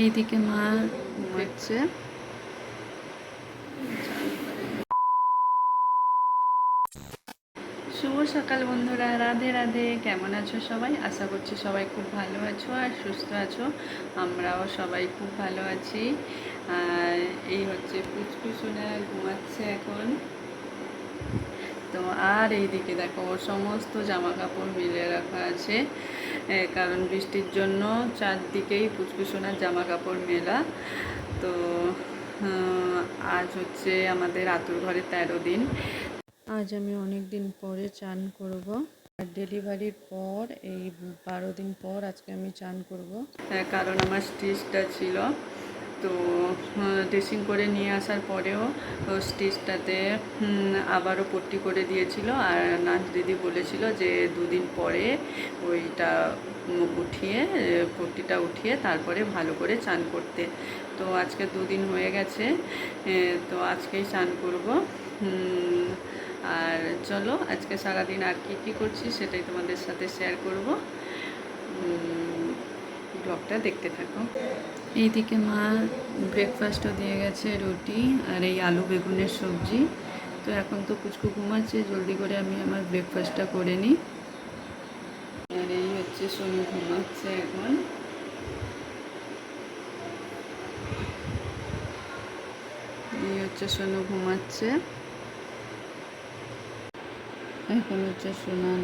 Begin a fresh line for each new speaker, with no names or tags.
এইদিকে মা ঘুমাচ্ছে। শুভ সকাল বন্ধুরা, রাধে রাধে। কেমন আছো সবাই? আশা করছি সবাই খুব ভালো আছো আর সুস্থ আছো। আমরাও সবাই খুব ভালো আছি। আর এই হচ্ছে পুচকুসোনা ঘুমাচ্ছে এখন। তো আর এইদিকে দেখো সমস্ত জামা কাপড় মিলে রাখা আছে, কারণ বৃষ্টির জন্য চারদিকেই পুচকুসোনার জামা কাপড় মেলা। তো আজ হচ্ছে আমাদের আতুর ঘরে 13 দিন। আজ আমি অনেক দিন পরে চান করব। আর ডেলিভারির পর এই 12 দিন পর আজকে আমি চান করব, কারণ আমার স্টিচটা ছিল। তো ড্রেসিং করে নিয়ে আসার পরেও স্টিচটাতে আবারও পট্টি করে দিয়েছিল। আর নার্স দিদি বলেছিল যে 2 দিন পরে ওইটা উঠিয়ে, পট্টিটা উঠিয়ে তারপরে ভালো করে চান করতে। তো আজকে 2 দিন হয়ে গেছে, তো আজকেই চান করব। আর চলো আজকে সারাদিন আর কি করছি সেটাই তোমাদের সাথে শেয়ার করব। ব্লগটা দেখতে থাকো। এইদিকে মা ব্রেকফাস্টও দিয়ে গেছে, রুটি আর এই আলু বেগুনের সবজি। তো এখন তো পুচকু ঘুমাচ্ছে, জলদি করে আমি আমার ব্রেকফাস্টটা করে নিই। আর এই হচ্ছে সোনু ঘুমাচ্ছে এখন। এই হচ্ছে সোনু ঘুমাচ্ছে এখন। হচ্ছে স্নান